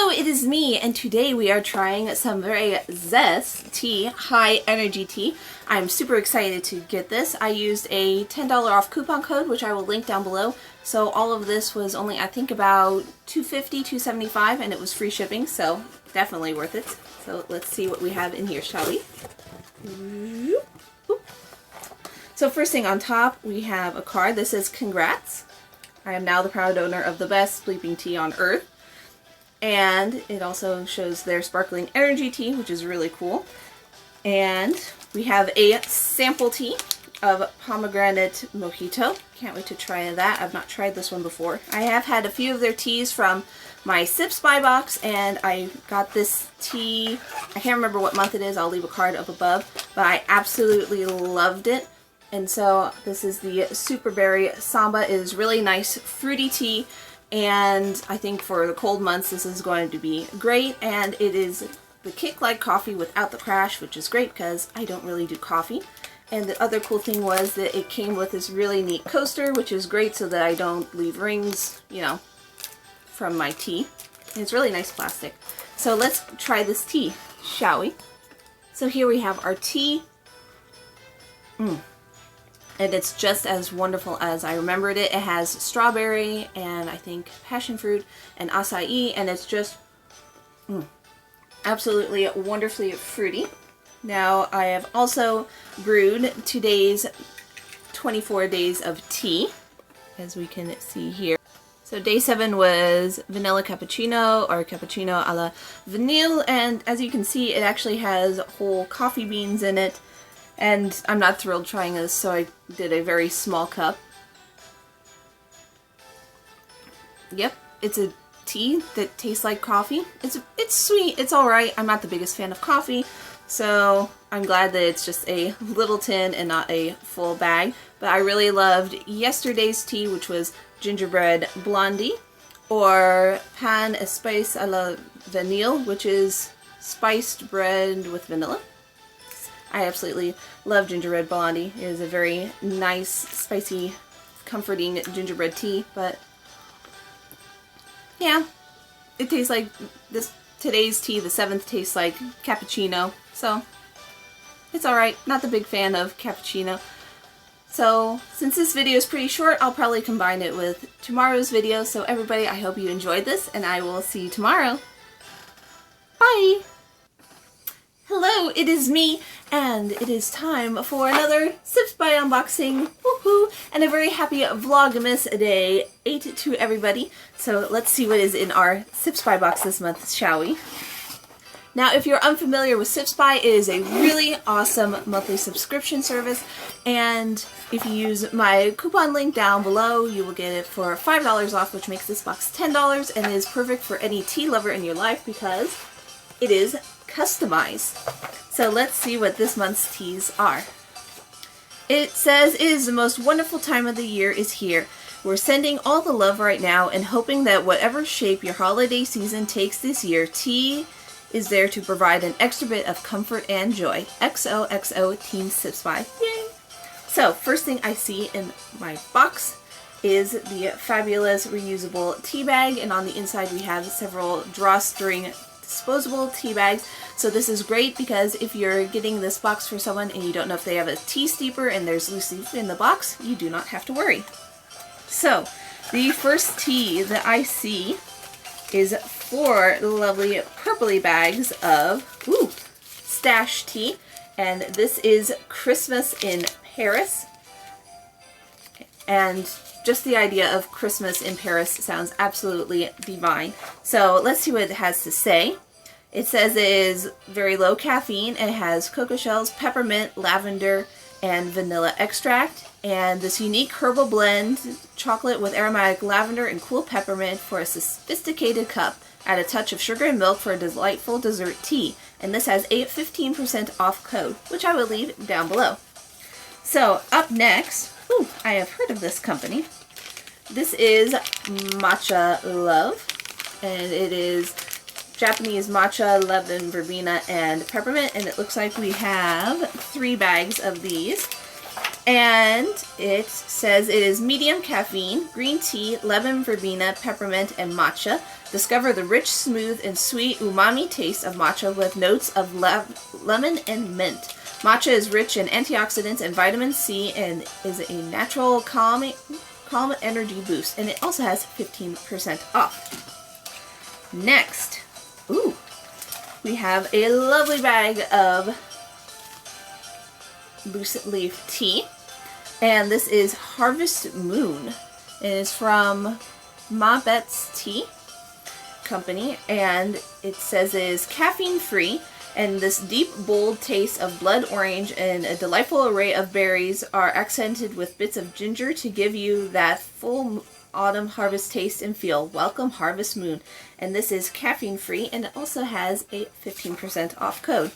Hello, it is me, and today we are trying some very Zest tea, high energy tea. I'm super excited to get this. I used a $10 off coupon code, which I will link down below. So all of this was only, I think, about $2.50, $2.75, and it was free shipping, so definitely worth it. So let's see what we have in here, shall we? So first thing on top, we have a card that says, "Congrats. I am now the proud owner of the best sleeping tea on earth." And it also shows their sparkling energy tea, which is really cool. And we have a sample tea of Pomegranate Mojito. Can't wait to try that. I've not tried this one before. I have had a few of their teas from my Sips buy box, and I got this tea, I can't remember what month it is, I'll leave a card up above, but I absolutely loved it. And so this is the Super Berry Samba. It is really nice fruity tea. And I think for the cold months this is going to be great, and it is the kick like coffee without the crash, which is great because I don't really do coffee. And the other cool thing was that it came with this really neat coaster, which is great so that I don't leave rings, you know, from my tea. And it's really nice plastic. So let's try this tea, shall we? So here we have our tea. And it's just as wonderful as I remembered it. It has strawberry and I think passion fruit and acai, and it's just absolutely wonderfully fruity. Now I have also brewed today's 24 days of tea, as we can see here. So day 7 was vanilla cappuccino, or cappuccino a la vanille, and as you can see it actually has whole coffee beans in it. And I'm not thrilled trying this, so I did a very small cup. Yep, it's a tea that tastes like coffee. It's sweet, it's alright. I'm not the biggest fan of coffee, so I'm glad that it's just a little tin and not a full bag. But I really loved yesterday's tea, which was gingerbread blondie, or pan espèce à la vanille, which is spiced bread with vanilla. I absolutely love gingerbread blondie. It is a very nice, spicy, comforting gingerbread tea, but yeah, it tastes like today's tea, the 7th, tastes like cappuccino, so it's alright. Not the big fan of cappuccino. So since this video is pretty short, I'll probably combine it with tomorrow's video. So everybody, I hope you enjoyed this, and I will see you tomorrow. Bye! Hello, it is me, and it is time for another Sips by unboxing, woohoo, and a very happy Vlogmas day 8 to everybody. So let's see what is in our Sips by box this month, shall we? Now, if you're unfamiliar with Sips by, it is a really awesome monthly subscription service, and if you use my coupon link down below, you will get it for $5 off, which makes this box $10, and it is perfect for any tea lover in your life because it is customized. So let's see what this month's teas are. It says, "It is the most wonderful time of the year is here. We're sending all the love right now and hoping that whatever shape your holiday season takes this year, tea is there to provide an extra bit of comfort and joy. XOXO Team Sips by." Yay! So first thing I see in my box is the fabulous reusable tea bag, and on the inside we have several drawstring disposable tea bags. So this is great because if you're getting this box for someone and you don't know if they have a tea steeper and there's loose leaf in the box, you do not have to worry. So the first tea that I see is 4 lovely purpley bags of stash tea, and this is Christmas in Paris. And just the idea of Christmas in Paris sounds absolutely divine. So let's see what it has to say. It says it is very low caffeine, and it has cocoa shells, peppermint, lavender, and vanilla extract. And this unique herbal blend, chocolate with aromatic lavender and cool peppermint for a sophisticated cup. Add a touch of sugar and milk for a delightful dessert tea. And this has a 15% off code, which I will leave down below. So up next, I have heard of this company. This is Matcha Love, and it is Japanese matcha, lemon, verbena, and peppermint, and it looks like we have 3 bags of these. And it says it is medium caffeine, green tea, lemon verbena, peppermint, and matcha. Discover the rich, smooth, and sweet umami taste of matcha with notes of lemon and mint. Matcha is rich in antioxidants and vitamin C and is a natural calm energy boost. And it also has 15% off. Next, we have a lovely bag of loose leaf tea. And this is Harvest Moon. It is from Ma Bet's Tea Company, and it says it is caffeine free, and this deep, bold taste of blood orange and a delightful array of berries are accented with bits of ginger to give you that full autumn harvest taste and feel. Welcome Harvest Moon. And this is caffeine free, and it also has a 15% off code.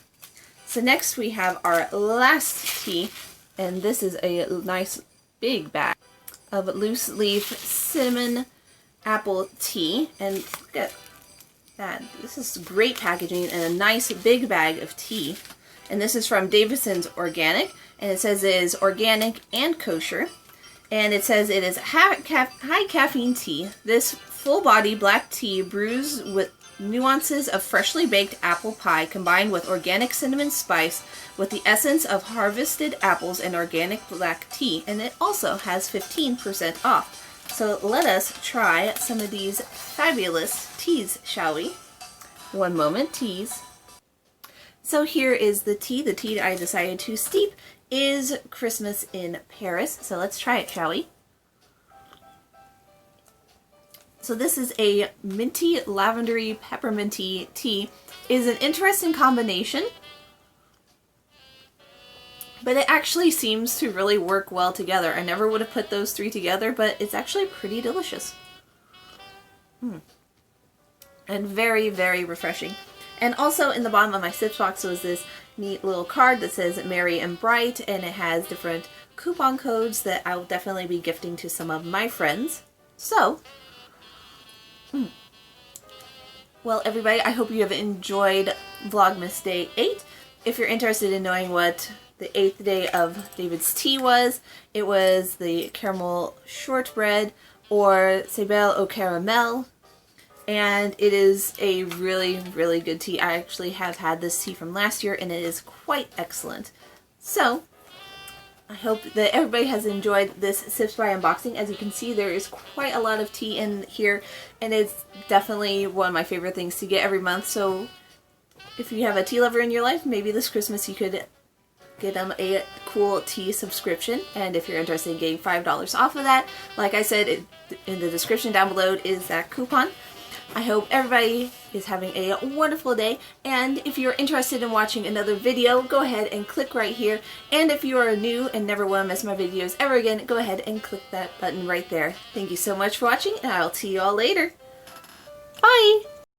So next we have our last tea, and this is a nice big bag of loose leaf cinnamon apple tea. And look at that. This is great packaging and a nice big bag of tea. And this is from Davidson's Organic, and it says it is organic and kosher. And it says it is high caffeine tea. This full body black tea brews with nuances of freshly baked apple pie combined with organic cinnamon spice with the essence of harvested apples and organic black tea, and it also has 15% off. So let us try some of these fabulous teas, shall we? One moment, teas. So here is the tea. The tea I decided to steep is Christmas in Paris. So let's try it, shall we? So this is a minty, lavendery, pepperminty tea. It is an interesting combination, but it actually seems to really work well together. I never would have put those three together, but it's actually pretty delicious. And very, very refreshing. And also in the bottom of my sips box was this neat little card that says Merry and Bright, and it has different coupon codes that I will definitely be gifting to some of my friends. So, well, everybody, I hope you have enjoyed Vlogmas Day 8. If you're interested in knowing what the 8th day of David's tea was, it was the caramel shortbread, or Cebelle au caramel, and it is a really, really good tea. I actually have had this tea from last year, and it is quite excellent. So, I hope that everybody has enjoyed this Sips by unboxing. As you can see, there is quite a lot of tea in here, and it's definitely one of my favorite things to get every month. So if you have a tea lover in your life, maybe this Christmas you could get them a cool tea subscription. And if you're interested in getting $5 off of that, like I said, in the description down below is that coupon. I hope everybody is having a wonderful day, and if you're interested in watching another video, go ahead and click right here. And if you are new and never want to miss my videos ever again, go ahead and click that button right there. Thank you so much for watching, and I'll see you all later. Bye!